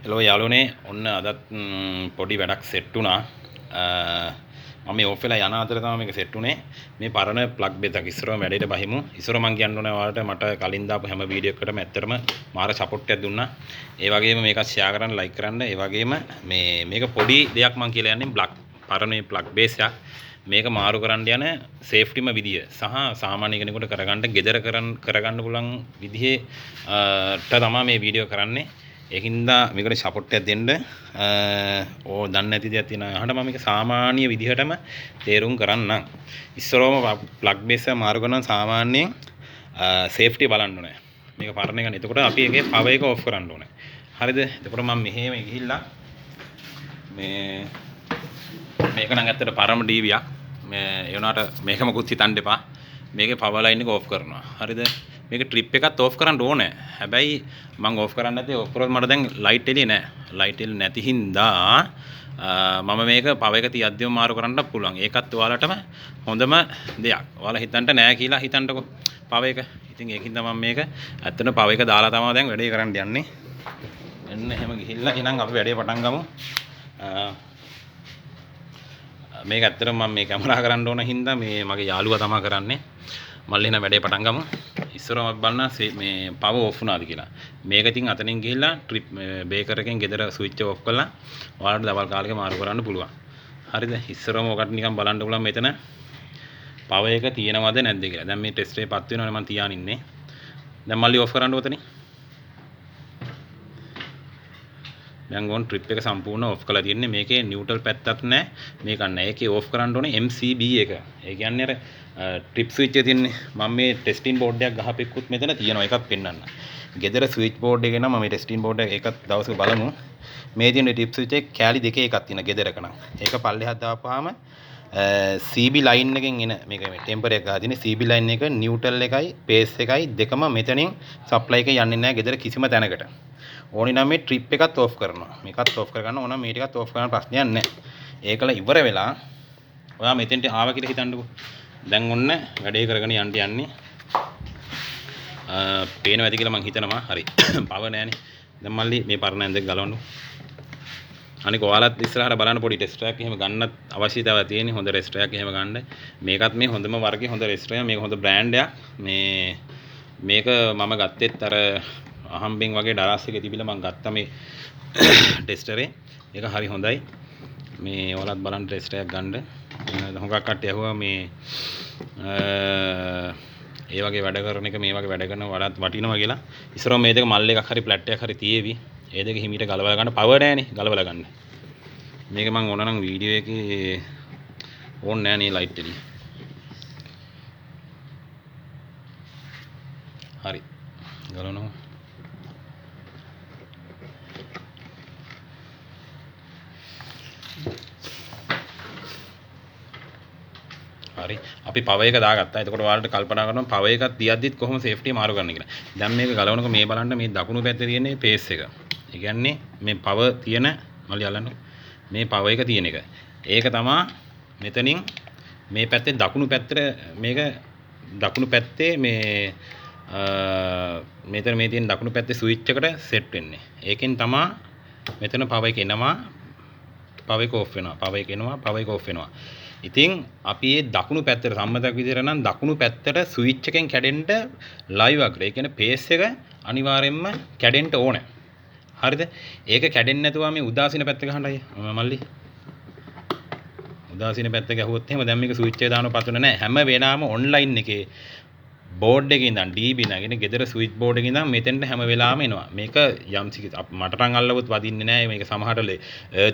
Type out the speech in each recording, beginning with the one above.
Hello යාළුවනේ ඔන්න අදත් පොඩි වැඩක් සෙට් වුණා. මම මේ ඕෆ් වෙලා යන අතර තමයි මේක සෙට් වුනේ. මේ පරණ ප්ලග් බෙදක් ඉස්සරම වැඩේට බහිමු. ඉස්සර මම කියන්න ඕනේ ඔයාලට මට කලින් දාපු හැම වීඩියෝ එකකටම ඇත්තටම මාර සපෝට් එකක් දුන්නා. ඒ වගේම මේකත් ෂෙයා කරන්න, ලයික් කරන්න. ඒ වගේම මේක පොඩි දෙයක් මම කියලා යන්නේ පරණ මේ ප්ලග් බේස් එකක්. මේක මාරු කරන්න යන සේෆ්ටිම විදිය සහ සාමාන්‍ය කෙනෙකුට කරගන්න ගෙදර කරගන්න පුළුවන් විදිහේ තමයි මේ වීඩියෝ කරන්නේ. ඒකින්ද මේකට සපෝට් එකක් දෙන්න ඕ දන්නේ නැති දෙයක් තියෙනවා. අහන්න මම මේක සාමාන්‍ය විදිහටම තේරුම් කරන්නම්. ඉස්සරෝම ප්ලග් බේස් එක මාරු කරනවා සාමාන්‍යයෙන් සේෆ්ටි බලන්න ඕනේ. මේක පරණ එකනේ. එතකොට අපි ඒකේ පවර් එක ඔෆ් කරන්න ඕනේ. හරිද? එතකොට මම මෙහෙම ගිහිල්ලා මේක නම් ඇත්තට පරම ඩීවියක්. මේ ඒ වුණාට මේක මොකුත් හිතන්න එපා. මේකේ පවර් ලයින් එක ඔෆ් කරනවා. හරිද? මේක ට්‍රිප් එකත් ඔෆ් කරන්න ඕනේ. හැබැයි මම ඔෆ් කරන්නේ නැති ඔෆ් කරොත් මට දැන් ලයිට් එළිය නැහැ. ලයිට් එළිය නැති හින්දා මම මේක පවර් එක තියද්දිම මාරු කරන්නත් පුළුවන්. ඒකත් ඔයාලටම හොඳම දෙයක්. ඔයාලා හිතන්න නෑ කියලා හිතන්නකෝ පවර් එක. ඉතින් ඒකින්ද මම මේක ඇත්තටම පවර් එක දාලා තමයි දැන් වැඩේ කරන්න යන්නේ. එන්න එහෙම ගිහිල්ලා එහෙනම් අපි වැඩේ පටන් ගමු. මේක ඇත්තටම මම මේ කැමරා කරන්න ඕන හින්දා මේ මගේ යාළුවා තමයි කරන්නේ. මල්ලි එහෙනම් වැඩේ පටන් ගමු. ඉස්සරම අපි බලන්න මේ පවර් ඔෆ් වුණාද කියලා. මේක ඉතින් අතනින් ගිහිල්ලා ට්‍රිප් බේකර් එකෙන් ගෙදර ස්විච් එක ඔෆ් කරලා ඔයාලට දවල් කාලෙක මාරු කරන්න පුළුවන්. හරිද? ඉස්සරම ඔකට නිකන් බලන්න පුළුවන් මෙතන පවර් එක තියෙනවද නැද්ද කියලා. දැන් මේ ටෙස්ට් එකේ පත් වෙනවනේ මම තියාගෙන ඉන්නේ. දැන් මල්ලි ඔෆ් කරන්න ඕතනේ. දැන් ගොන් ට්‍රිප් එක සම්පූර්ණ ඔෆ් කරලා තියෙන්නේ. මේකේ නියුට්‍රල් පැත්තක් නැහැ. මේක නැහැ. ඒකේ ඔෆ් කරන්න ඕනේ MCB එක. ඒ කියන්නේ අර ට්‍රිප් ස්විච් එක තියෙන්නේ. මම මේ ටෙස්ටින් බෝඩ් එකක් ගහපෙකුත් මෙතන තියෙනවා. එකක් පෙන්නන්න. ගෙදර ස්විච් බෝඩ් එකේ නම් මම මේ ටෙස්ටින් බෝඩ් එක එකක් දවසක බලමු. මේ තියෙන ට්‍රිප් ස්විච් එක කෑලි දෙකේ එකක් තියෙනවා ගෙදරක නම්. ඒක පල්ලෙහාට දාපුවාම CB ලයින් එකෙන් එන මේක මේ ටෙම්පර් එක ගහ තියෙන්නේ CB ලයින් එක නියුට්‍රල් එකයි බේස් එකයි දෙකම මෙතනින් සප්ලයි එක යන්නේ නැහැ ගෙදර කිසිම තැනකට. ඕනි නම් මේ ට්‍රිප් එකත් ඔෆ් කරනවා. මේකත් ඔෆ් කරගන්න ඕන මේ ටිකත් ඔෆ් කරන්න ප්‍රශ්නයක් නැහැ. ඒකල ඉවර වෙලා ඔයා මෙතෙන්ට ආවා කියලා හිතන්නකෝ. දැන් ඔන්න වැඩේ කරගෙන යන්නේ. පේනවා ඇති කියලා මං හිතනවා. හරි. පව නැහනේ. දැන් මල්ලි මේ පරණ ඇඳෙක් ගලවන්න. අනික ඔයාලත් ඉස්සරහට බලන්න පොඩි ටෙස්ට් එකක් එහෙම ගන්නත් අවශ්‍යතාවය තියෙන. හොඳ රෙස්ටර් එකක් එහෙම ගන්න. මේකත් මේ හොඳම වර්ගයේ හොඳ රෙස්ටර් එක. මේක හොඳ බ්‍රෑන්ඩ් එකක්. මේක මම ගත්තෙත් අර අහම්බෙන් වගේ ඩරාස් එකේ තිබිලා මම ගත්තා මේ ටෙස්ටරේ. ඒක හරි හොඳයි. මේ ඔයාලත් බලන්න ටෙස්ටර් එකක් ගන්න. හොඟක් කට්ටිය අහුවා මේ ඒ වගේ වැඩ කරන එක මේ වගේ වැඩ කරන වඩාත් වටිනවා කියලා. ඉස්සරම මේ දෙක මල් එකක් හරි ෆ්ලැට් එකක් හරි තියේවි. ඒ දෙක හිමීට ගලවලා ගන්න පවර් නැහැනේ ගලවලා ගන්න. මේක මම ඕන නම් වීඩියෝ එකේ ඕන් නැහැ නේ ලයිට් එළිය. හරි. ගලවනවා. හරි අපි පවර් එක දාගත්තා. එතකොට ඔයාලට කල්පනා කරනවා පවර් එකක් තියද්දිත් කොහොම සේෆ්ටි මාරු කරන්න කියලා. දැන් මේක ගලවනකොට මේ බලන්න මේ දකුණු පැත්තේ තියෙන පේස් එක. ඒ කියන්නේ මේ පවර් තියෙන මල්ලි අල්ලන්න. මේ පවර් එක තියෙන එක. ඒක තමයි මෙතනින් මේ පැත්තේ දකුණු පැත්තට මේක දකුණු පැත්තේ මේ මෙතන මේ තියෙන දකුණු පැත්තේ ස්විච් එකට සෙට් වෙන්නේ. ඒකෙන් තමයි මෙතන පවර් එක එනවා. පවර් එක ඔෆ් වෙනවා. පවර් එක එනවා. පවර් එක ඔෆ් වෙනවා. ඉතින් අපි මේ දකුණු පැත්තට සම්මතක් විදිහට නම් දකුණු පැත්තට ස්විච් එකෙන් කැඩෙන්න ලයිව් අග්‍රේ. ඒ කියන්නේ පේස් එක අනිවාර්යෙන්ම කැඩෙන්න ඕනේ. හරිද? ඒක කැඩෙන්නේ නැතුව මේ උදාසීන පැත්ත ගහන්න අයියා. මල්ලි. උදාසීන පැත්ත ගහුවොත් එහෙම දැන් මේක ස්විච් එක දානව පතුන නැහැ. හැම වෙලාවම ඔන්ලයින් එකේ බෝඩ් එකේ ඉඳන් DB නගෙන ගෙදර ස්විච් බෝඩ් එකේ ඉඳන් මෙතෙන්ට හැම වෙලාවෙම එනවා. මේක යම්සි මට නම් අල්ලවුත් වදින්නේ නැහැ. මේක සමහරට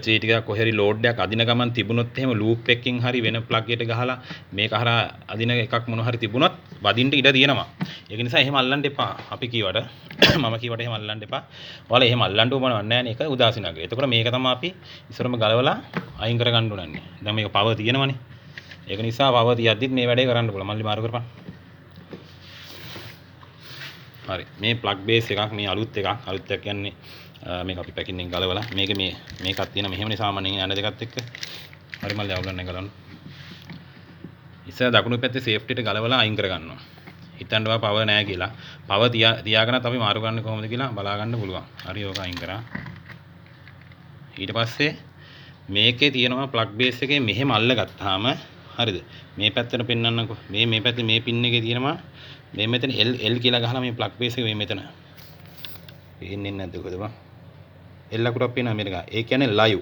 ට්‍රී ටිකක් කොහරි ලෝඩ් එකක් අදින ගමන් තිබුණොත් එහෙම ලූප් එකකින් හරි වෙන ප්ලග් එකට ගහලා මේක හරහා අදින එකක් මොන හරි තිබුණොත් වදින්න ඉඩ තියෙනවා. ඒක නිසා එහෙම අල්ලන්න එපා. අපි කීවට මම කීවට එහෙම අල්ලන්න එපා. ඔයාලා එහෙම අල්ලන්න ඕනව නැහැ නේ. ඒක උදාසීනගේ. එතකොට මේක තමයි අපි ඉස්සරම ගලවලා අයින් කරගන්න ඕනන්නේ. දැන් මේක පවර් තියෙනවනේ. ඒක නිසා පවර් තියද්දිත් මේ වැඩේ කරන්න පුළුවන්. මල්ලි මාරු කරපන්. හරි මේ ප්ලග් බේස් එකක් මේ අලුත් එකක් කියන්නේ මේක අපි පැකින් එකෙන් ගලවලා මේකත් තියෙන මෙහෙමනේ සාමාන්‍යයෙන් යන දෙකත් එක්ක හරි මල්ලි අවුලන්නේ ගලවන්න. ඉස්සර දකුණු පැත්තේ සේෆ්ටිට ගලවලා අයින් කර ගන්නවා. හිතන්නවා පවර් නැහැ කියලා. පවර් තියාගෙනත් අපි මාරු ගන්න කොහොමද කියලා බලා ගන්න පුළුවන්. හරි ඕක අයින් කරා. ඊට පස්සේ මේකේ තියෙනවා ප්ලග් බේස් එකේ මෙහෙම අල්ල ගත්තාම හරිද මේ පැත්තට පෙන්වන්නකෝ මේ පැත්තේ මේ පින් එකේ තියෙනවා මේ මෙතන L කියලා ගහලා මේ ප්ලග් බේස් එක මේ මෙතන පේන්නේ නැද්ද කොහෙද බං L අකුරක් පේනවා මේක ඒ කියන්නේ ලයිව්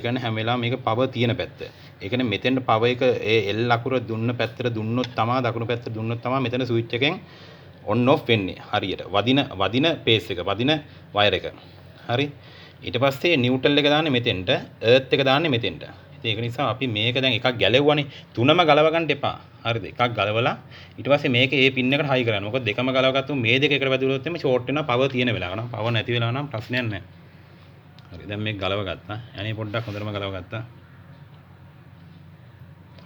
කියන්නේ හැම වෙලාවෙම මේක පවර් තියෙන පැත්ත ඒ කියන්නේ මෙතෙන්ට පවර් එක ඒ L අකුර දුන්න පැත්තට දුන්නොත් තමයි දකුණු පැත්තට දුන්නොත් තමයි මෙතන ස්විච් එකෙන් on off වෙන්නේ හරියට වදින පේස් එක වදින වයර් එක හරි ඊට පස්සේ නිව්ට්‍රල් එක දාන්නේ මෙතෙන්ට එර්ත් එක දාන්නේ මෙතෙන්ට ඒක නිසා අපි මේක දැන් එකක් ගැලෙව්වනේ තුනම ගලව ගන්න එපා හරිද එකක් ගලවලා ඊට පස්සේ මේක ඒ පින් එකට හයි කරන්න මොකද දෙකම ගලවගත්තොත් මේ දෙක එකට වැදුනොත් එimhe ෂෝට් වෙනවා පවර් තියෙන වෙලාව නම් පවර් නැති වෙලාව නම් ප්‍රශ්නයක් නැහැ හරි දැන් මේක ගලව ගත්තා යන්නේ පොඩ්ඩක් හොඳටම ගලව ගත්තා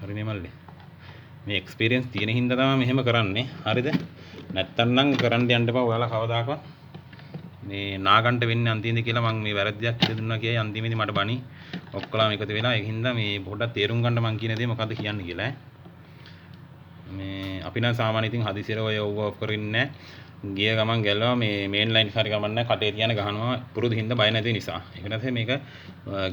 හරිනේ මල්ලි මේ එක්ස්පීරියන්ස් තියෙන හින්දා තමයි මෙහෙම කරන්නේ හරිද නැත්තම් නම් කරන්න යන්න එපා ඔයාලා කවදාකවත් මේ නාගන්ට වෙන්නේ අන්තිමේදී කියලා මම මේ වැරද්දක් කියලා දුන්නා කියයි අන්තිමේදී මට බනි ඔක්කොලා එකතු වෙලා ඒක හින්දා මේ පොඩ්ඩක් තේරුම් ගන්න මං කියන දේ මොකද්ද කියන්නේ කියලා මේ අපි නම් සාමාන්‍යයෙන් ඉතින් හදිසියෙ ඔය ඕවර් කරන්නේ ගිය ගමන් ගැලවා මේ මේන් ලයින් හරි ගමන් නැහැ කටේ තියන ගහනවා පුරුදු හින්දා බය නැති නිසා ඒක නැත්නම් මේක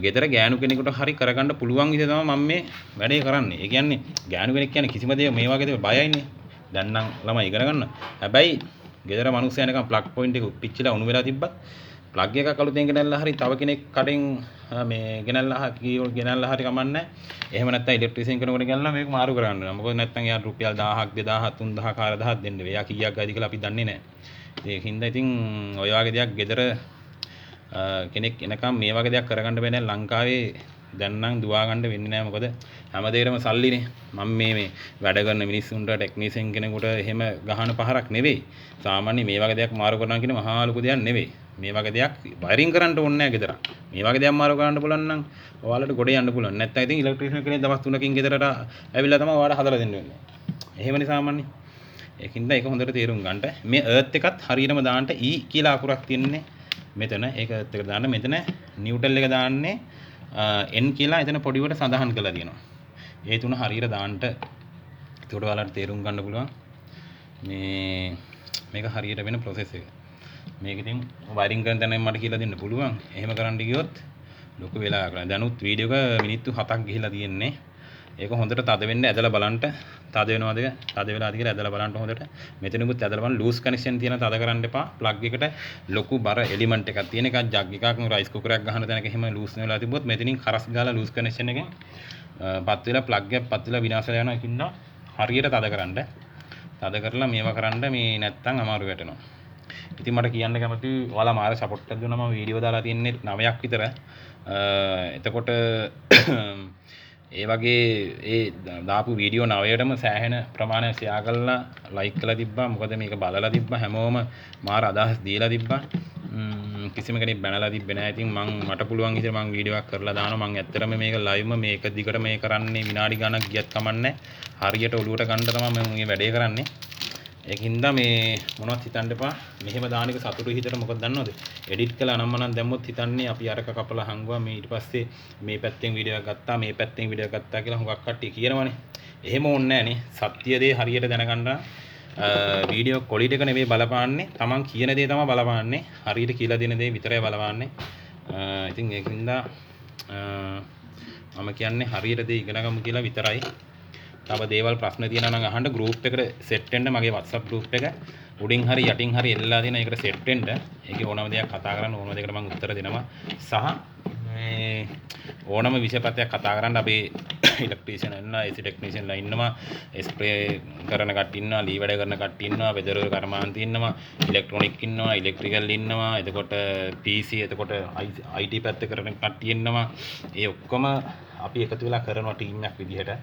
ගෙදර ගෑනු කෙනෙකුට හරි කරගන්න පුළුවන් විදිහ තමයි මම මේ වැඩේ කරන්නේ ඒ කියන්නේ ගෑනු කෙනෙක් කියන්නේ කිසිම දෙයක් මේ වගේ දේවල් බයයිනේ දැන් නම් ළමයි ඉගෙන ගන්න හැබැයි ගෙදර මිනිස්සයා නිකන් ප්ලග් පොයින්ට් එක පිච්චිලා උණු වෙලා තිබ්බත් ප්ලග් එකක් අලුතෙන් ගෙනල්ලා හරි තව කෙනෙක් කඩෙන් මේ ගෙනල්ලා හරි කමන්නේ එහෙම නැත්නම් ඉලෙක්ට්‍රීසියන් කෙනෙකුට ගෙනල්ලා මේක මාරු කරගන්න ඕන මොකද නැත්නම් යාට රුපියල් 1000ක් 2000ක් 3000 4000ක් දෙන්න වෙයි යා කීයක් ගයිද කියලා අපි දන්නේ නැහැ ඒකින්ද ඉතින් ඔය වගේ දෙයක් ගෙදර කෙනෙක් එනකම් මේ වගේ දෙයක් කරගන්න බෑ ලංකාවේ දැන් නම් දුවා ගන්න වෙන්නේ නැහැ මොකද හැමදේරම සල්ලිනේ මම මේ වැඩ කරන මිනිස්සුන්ට ටෙක්නීෂියන් කෙනෙකුට එහෙම ගහන පහරක් නෙවෙයි සාමාන්‍ය මේ වගේ දෙයක් මාරු කරනවා කියන මහා ලොකු දෙයක් නෙවෙයි මේ වගේ දෙයක් වයරින් කරන්න ඕනේ නැහැ ගෙදර මේ වගේ දෙයක් මාරු කරන්න පුළුවන් නම් ඔයාලට ගොඩ යන්න පුළුවන් නැත්නම් ඉතින් ඉලෙක්ට්‍රීෂියන් කෙනෙක් දවස් 3කින් ගෙදරට ඇවිල්ලා තමයි ඔයාලට හදලා දෙන්න වෙන්නේ එහෙමනේ සාමාන්‍ය ඒකින්ද ඒක හොඳට තේරුම් ගන්නට මේ එර්ත් එකත් හරියටම දාන්න E කියලා අකුරක් තියෙන්නේ මෙතන ඒක එර්ත් එක දාන්න මෙතන නිව්ට්‍රල් එක දාන්නේ N කියලා එතන පොඩිවට සඳහන් කරලා තියෙනවා ඒ තුන හරියට දාන්න එතකොට ඔයාලට තේරුම් ගන්න පුළුවන් මේක හරියට වෙන process එක මේක ඉතින් වයරින් කරන තැන මට කියලා දෙන්න පුළුවන් එහෙම කරන්න ගියොත් ලොකු වෙලා කරනවා දැනුත් වීඩියෝ එක මිනිත්තු 7ක් ගිහිලා තියෙන්නේ ඒක හොඳට තද වෙන්න ඇදලා බලන්න තද වෙනවද තද වෙලාද කියලා ඇදලා බලන්න හොඳට මෙතනකුත් ඇදලා බලන්න ලූස් කනෙක්ෂන් තියෙන තද කරන්න එපා ප්ලග් එකට ලොකු බර එලිමන්ට් එකක් තියෙන එකක් ජග් එකක් රයිස් කුකරයක් ගහන තැනක එහෙම ලූස් වෙලා තිබ්බොත් මෙතනින් කරස් ගාලා ලූස් කනෙක්ෂන් එකෙන් පත් වෙලා ප්ලග් එක පත් වෙලා විනාශ වෙලා යනවා ඒකින්ද හරියට තද කරන්න තද කරලා මේවා කරන්න මේ නැත්තම් අමාරු වැටෙනවා ඉතින් මට කියන්න කැමතියි ඔයාලා මාර සපෝට් එකක් දුන්නා මම වීඩියෝ දාලා තින්නේ 9ක් විතර එතකොට ඒ වගේ ඒ දාපු වීඩියෝ 9ටම සෑහෙන ප්‍රමාණයක් ෂෙයා කරලා ලයික් කරලා තිබ්බා මොකද මේක බලලා තිබ්බා හැමෝම මාර අදහස් දීලා තිබ්බා කිසිම කෙනෙක් බැනලා තිබ්බේ නැහැ ඉතින් මට පුළුවන් විදිහට මම වීඩියෝ එකක් කරලා දානවා මම ඇත්තටම මේක ලයිව්ම මේක දිගට මේ කරන්නේ විනාඩි ගණක් ගියත් කමන්නේ හරියට ඔලුවට ගන්න තමයි මම මේ වැඩේ කරන්නේ ඒකින්ද මේ මොනවත් හිතන්න එපා මෙහෙම දාන එක සතුටුයි හිතට මොකද දන්නවද එඩිට් කළා නම් මනම් දැම්මොත් හිතන්නේ අපි අරක කපලා හංගුවා මේ ඊට පස්සේ මේ පැත්තෙන් වීඩියෝ එකක් ගත්තා මේ පැත්තෙන් වීඩියෝ එකක් ගත්තා කියලා හුඟක් කට්ටිය කියනවනේ එහෙම ඕනේ නැහනේ සත්‍ය දේ හරියට දැනගන්න වීඩියෝ ක්වොලිටි එක නෙවෙයි බලපාන්නේ Taman කියන දේ තමයි බලපාන්නේ හරියට කියලා දෙන දේ විතරයි බලපාන්නේ ඉතින් ඒකින්ද මම කියන්නේ හරියට දේ ඉගෙන ගමු කියලා විතරයි තව දේවල් ප්‍රශ්න තියෙනවා නම් අහන්න ගෲප් එකට සෙට් වෙන්න මගේ WhatsApp ගෲප් එක උඩින් හරි යටින් හරි එල්ලලා තියෙන එකට සෙට් වෙන්න ඒකේ ඕනම දෙයක් කතා කරන්න ඕනම දෙයකට මම උත්තර දෙනවා සහ මේ ඕනම විෂයපතයක් කතා කරන්න අපේ ඉලෙක්ට්‍රීෂියන් ඉන්නවා AC ටෙක්නීෂියන්ලා ඉන්නවා ස්ප්‍රේ කරන කට්ටිය ඉන්නවා ලී වැඩ කරන කට්ටිය ඉන්නවා වෙදර් කර්මාන්තය ඉන්නවා ඉලෙක්ට්‍රොනික ඉන්නවා ඉලෙක්ට්‍රිකල් ඉන්නවා එතකොට PC එතකොට IT පැත්ත කරන කට්ටිය ඉන්නවා ඒ ඔක්කොම අපි එකතු වෙලා කරනවා ටීම් එකක් විදිහට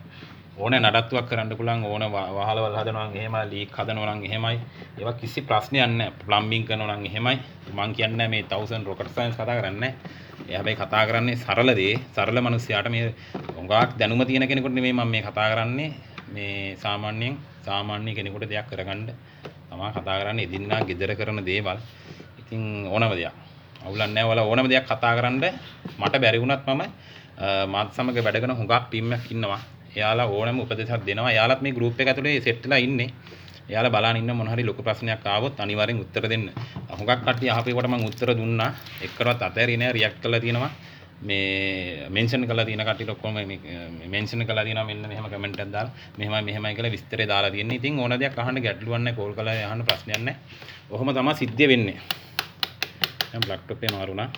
ඕන නඩත්තුවක් කරන්න පුළුවන් ඕන වහලවල් හදනවා නම් එහෙමයි ලීක් හදනවා නම් එහෙමයි ඒවා කිසි ප්‍රශ්නයක් නැහැ ප්ලම්බින් කරනවා නම් එහෙමයි මම කියන්නේ මේ 1000 rocket science කතා කරන්නේ ඒ හැබැයි කතා කරන්නේ සරල දේ සරල මිනිස්සයාට මේ උඟාක් දැනුම තියෙන කෙනෙකුට නෙමෙයි මම මේ කතා කරන්නේ මේ සාමාන්‍ය කෙනෙකුට දෙයක් කරගන්න තමයි කතා කරන්නේ එදින්නා ගෙදර කරන දේවල් ඉතින් ඕනම දෙයක් අවුලක් නැහැ ඔයාලා ඕනම දෙයක් කතා කරන්න මට බැරි වුණත් මම මාත් සමග වැඩ කරන හුඟක් ටීම් එකක් ඉන්නවා එයාලා ඕනම උපදේශයක් දෙනවා. එයාලත් මේ ගෲප් එක ඇතුලේ සෙට් වෙලා ඉන්නේ. එයාලා බලන් ඉන්න මොන හරි ලොකු ප්‍රශ්නයක් ආවොත් අනිවාර්යෙන් උත්තර දෙන්න. හුඟක් කට්ටිය අහපේකට මම උත්තර දුන්නා. එක්කවත් අතෑරියේ නෑ රියැක්ට් කරලා තියෙනවා. මේ මෙන්ෂන් කරලා තියෙන කට්ටියට ඔක්කොම මේ මෙන්ෂන් කරලා තියෙනවා මෙන්න මෙහෙම කමෙන්ට් එකක් දාලා මෙහෙමයි කියලා විස්තරය දාලා තියෙන්නේ. ඉතින් ඕන දෙයක් අහන්න ගැටලුවක් නැහැ, කෝල් කරලා අහන්න ප්‍රශ්නයක් නැහැ. ඔහොම තමයි සිද්ධ වෙන්නේ. දැන් ප්ලග් ටොප් එක මාරුණා.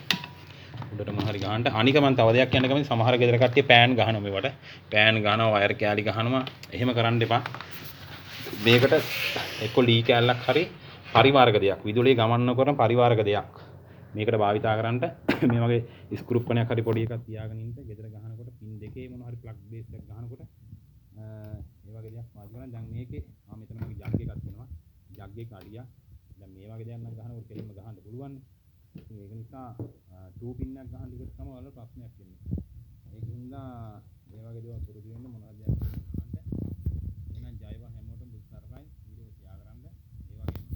උඩටම හරි ගහන්න. අනික මම තව දෙයක් කියන්න කැමති සමහර ගෙදර කට්ටිය පෑන් ගහනවා මේවට. පෑන් ගහනවා, වයර් කෑලි ගහනවා. එහෙම කරන්න එපා. මේකට එක්ක ලී කෑල්ලක් හරි පරිවාරක දෙයක්. විදුලිය ගමන් කරන පරිවාරක දෙයක්. මේකට භාවිතා කරන්න මේ වගේ ස්ක්‍රූ කණයක් හරි පොඩි එකක් තියාගෙන ඉන්න ගෙදර ගහනකොට පින් දෙකේ මොන හරි ප්ලග් බේස් එකක් ගහනකොට ඒ වගේ දෙයක් පාවිච්චි කරනවා. දැන් මේකේ මෙතන මගේ ජග් එකක් තියෙනවා. ජග් එක අඩියක්. දැන් මේ වගේ දෙයක් නම් ගහනකොට කෙලින්ම ගහන්න පුළුවන්. ඒක නිසා 2 පින් එකක් ගහන්න ඉස්සෙල්ලා තමයි වල ප්‍රශ්නයක් වෙන්නේ. ඒකින්ද මේ වගේ දේවල් පුරුදු වෙන්න මොනවද දෙයක් ගහන්න. එහෙනම් ජයව හැමෝටම බුස්සාරයි වීඩියෝ ෂෙයා කරන්න. ඒ වගේම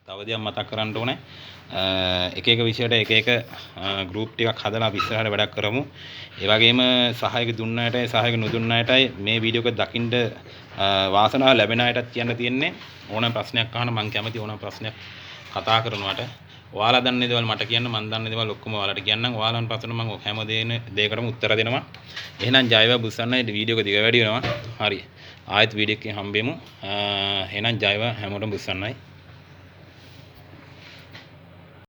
තව දෙයක් මතක් කරන්න ඕනේ. එක එක විෂයට එක එක ගෲප් ටිකක් හදලා අපි ඉස්සරහට වැඩක් කරමු. ඒ වගේම සහායක දුන්න අයටයි සහායක නොදුන්න අයටයි මේ වීඩියෝ එක දකින්න වාසනාව ලැබෙන අයටත් කියන්න තියෙන්නේ ඕනම ප්‍රශ්නයක් අහන්න මම කැමති ඕනම ප්‍රශ්නයක් කතා කරනවට. ඔයාලා දන්නේ දේවල් මට කියන්න, මම දන්නේ දේවල් ඔක්කොම ඔයාලට කියන්නම්. ඔයාලන් ප්‍රශ්න මම හැම දෙයකටම උත්තර දෙනවා. එහෙනම් ජයව බුස්සන්නයි වීඩියෝ එක දිග වැඩි වෙනවා. හරි. ආයෙත් වීඩියෝ එකකින් හම්බෙමු. එහෙනම් ජයව හැමෝටම බුස්සන්නයි.